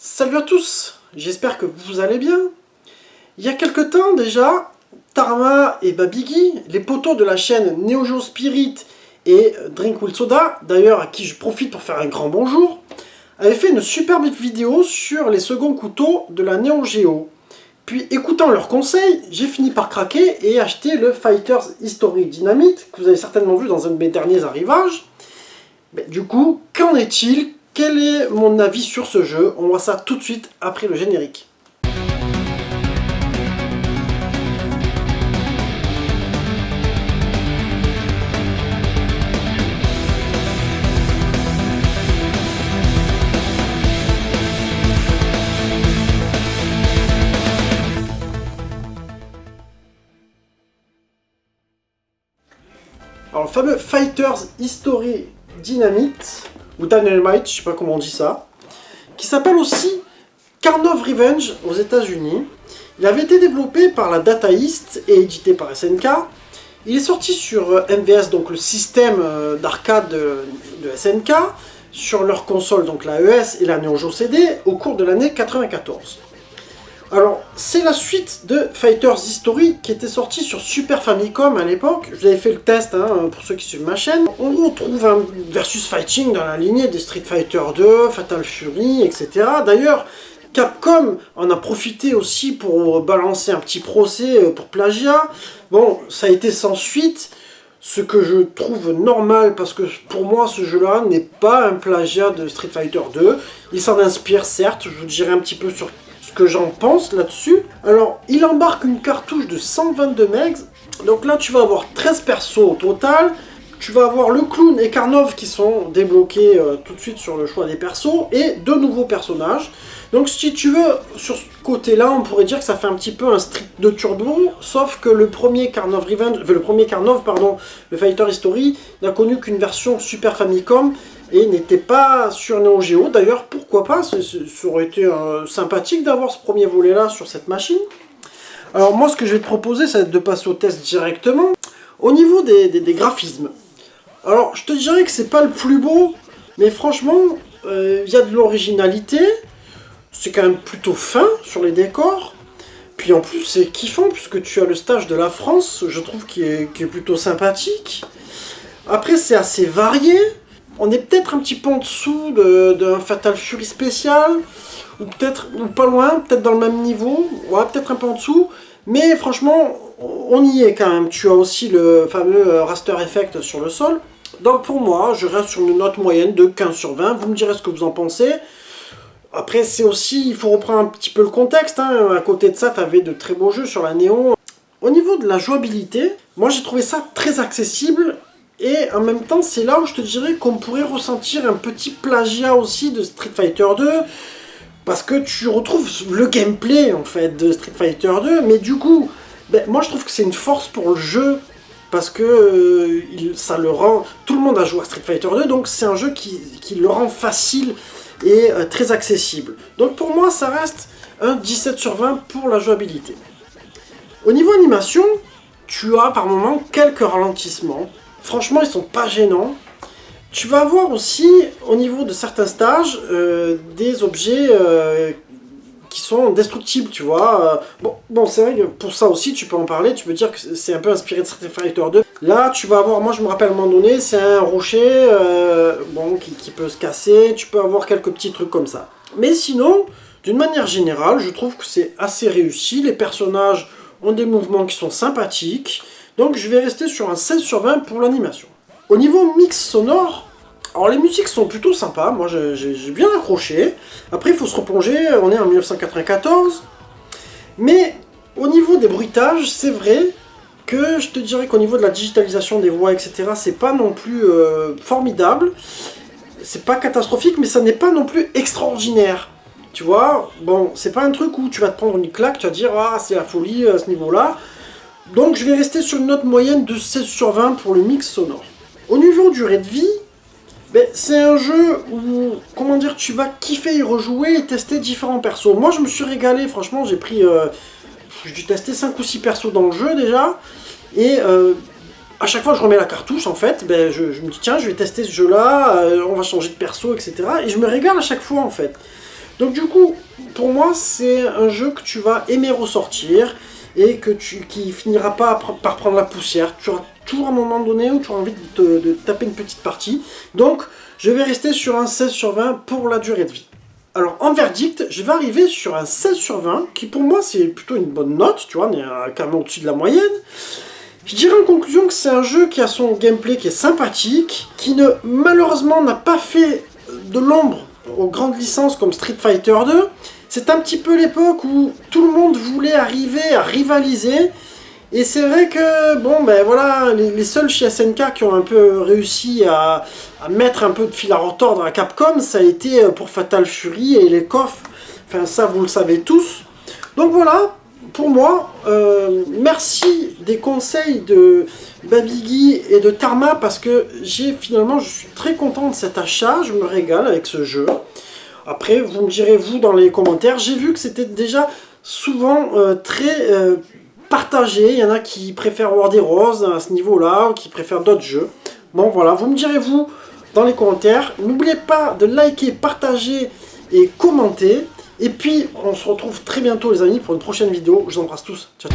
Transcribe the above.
Salut à tous, j'espère que vous allez bien. Il y a quelque temps déjà, Tarma et Babigui, les potos de la chaîne Neo Geo Spirit et Drink Will Soda, d'ailleurs à qui je profite pour faire un grand bonjour, avaient fait une superbe vidéo sur les seconds couteaux de la Neo Geo. Puis écoutant leurs conseils, j'ai fini par craquer et acheter le Fighters History Dynamite, que vous avez certainement vu dans un de mes derniers arrivages. Mais du coup, qu'en est-il? Quel est mon avis sur ce jeu? On voit ça tout de suite après le générique. Alors le fameux Fighters History Dynamite, ou Dynamite, je sais pas comment on dit ça, qui s'appelle aussi Karnov Revenge aux États-Unis. Il avait été développé par la Data East et édité par SNK. Il est sorti sur MVS, donc le système d'arcade de SNK, sur leur console, donc la ES et la Neo Geo CD, au cours de l'année 94. Alors, c'est la suite de Fighters History qui était sorti sur Super Famicom à l'époque. Je vous avais fait le test pour ceux qui suivent ma chaîne. On retrouve un versus fighting dans la lignée des Street Fighter 2, Fatal Fury, etc. D'ailleurs, Capcom en a profité aussi pour balancer un petit procès pour plagiat. Bon, ça a été sans suite, ce que je trouve normal parce que pour moi ce jeu-là n'est pas un plagiat de Street Fighter 2. Il s'en inspire certes, je vous dirai un petit peu sur que j'en pense là-dessus. Alors, il embarque une cartouche de 122 megs. Donc là, tu vas avoir 13 persos au total. Tu vas avoir le clown et Karnov qui sont débloqués tout de suite sur le choix des persos. Et deux nouveaux personnages. Donc si tu veux, sur ce côté-là, on pourrait dire que ça fait un petit peu un Street de Turbo. Sauf que le premier Karnov Revenge, le Fighter History, n'a connu qu'une version Super Famicom et n'était pas sur Neo Geo. D'ailleurs, pourquoi pas, ça aurait été sympathique d'avoir ce premier volet-là sur cette machine. Alors moi, ce que je vais te proposer, c'est de passer au test directement. Au niveau des graphismes, alors je te dirais que c'est pas le plus beau, mais franchement, il y a de l'originalité. C'est quand même plutôt fin sur les décors. Puis en plus, c'est kiffant, puisque tu as le stage de la France, je trouve, qui est plutôt sympathique. Après, c'est assez varié. On est peut-être un petit peu en dessous d'un Fatal Fury spécial, ou peut-être pas loin, peut-être dans le même niveau, ouais, peut-être un peu en dessous, mais franchement, on y est quand même. Tu as aussi le fameux Raster Effect sur le sol. Donc pour moi, je reste sur une note moyenne de 15 sur 20, vous me direz ce que vous en pensez. Après, c'est aussi, il faut reprendre un petit peu le contexte, à côté de ça, tu avais de très beaux jeux sur la Néo. Au niveau de la jouabilité, moi j'ai trouvé ça très accessible. Et en même temps, c'est là où je te dirais qu'on pourrait ressentir un petit plagiat aussi de Street Fighter 2. Parce que tu retrouves le gameplay, en fait, de Street Fighter 2. Mais du coup, moi je trouve que c'est une force pour le jeu. Parce que ça le rend... Tout le monde a joué à Street Fighter 2, donc c'est un jeu qui le rend facile et très accessible. Donc pour moi, ça reste un 17 sur 20 pour la jouabilité. Au niveau animation, tu as par moments quelques ralentissements. Franchement, ils sont pas gênants. Tu vas avoir aussi, au niveau de certains stages, des objets qui sont destructibles, tu vois. Bon, c'est vrai que pour ça aussi, tu peux en parler. Tu peux dire que c'est un peu inspiré de Street Fighter 2. Là, tu vas avoir, moi je me rappelle à un moment donné, c'est un rocher qui peut se casser. Tu peux avoir quelques petits trucs comme ça. Mais sinon, d'une manière générale, je trouve que c'est assez réussi. Les personnages ont des mouvements qui sont sympathiques. Donc je vais rester sur un 16 sur 20 pour l'animation. Au niveau mix sonore, alors les musiques sont plutôt sympas, moi j'ai bien accroché. Après il faut se replonger, on est en 1994. Mais au niveau des bruitages, c'est vrai que je te dirais qu'au niveau de la digitalisation des voix, etc., c'est pas non plus formidable. C'est pas catastrophique, mais ça n'est pas non plus extraordinaire. Tu vois, bon, c'est pas un truc où tu vas te prendre une claque, tu vas te dire, ah c'est la folie à ce niveau-là. Donc je vais rester sur une note moyenne de 16 sur 20 pour le mix sonore. Au niveau durée de vie, c'est un jeu où, comment dire, tu vas kiffer y rejouer et tester différents persos. Moi je me suis régalé, franchement j'ai pris, j'ai dû tester 5 ou 6 persos dans le jeu déjà. Et à chaque fois que je remets la cartouche en fait, je me dis tiens je vais tester ce jeu là, on va changer de perso, etc. Et je me régale à chaque fois en fait. Donc du coup, pour moi, c'est un jeu que tu vas aimer ressortir et qui finira pas par prendre la poussière. Tu auras toujours un moment donné où tu auras envie de taper une petite partie. Donc, je vais rester sur un 16 sur 20 pour la durée de vie. Alors, en verdict, je vais arriver sur un 16 sur 20, qui pour moi, c'est plutôt une bonne note, tu vois, on est carrément au-dessus de la moyenne. Je dirais en conclusion que c'est un jeu qui a son gameplay qui est sympathique, qui malheureusement n'a pas fait de l'ombre aux grandes licences comme Street Fighter 2. C'est un petit peu l'époque où tout le monde voulait arriver à rivaliser. Et c'est vrai que, bon, ben voilà, les seuls chez SNK qui ont un peu réussi à mettre un peu de fil à retordre à Capcom, ça a été pour Fatal Fury et les KOF. Enfin, ça, vous le savez tous. Donc voilà, pour moi, merci des conseils de Babigui et de Tarma, parce que finalement, je suis très content de cet achat, je me régale avec ce jeu. Après, vous me direz, vous, dans les commentaires, j'ai vu que c'était déjà souvent très partagé. Il y en a qui préfèrent War des Roses à ce niveau-là, qui préfèrent d'autres jeux. Bon, voilà, vous me direz, vous, dans les commentaires. N'oubliez pas de liker, partager et commenter. Et puis, on se retrouve très bientôt, les amis, pour une prochaine vidéo. Je vous embrasse tous. Ciao.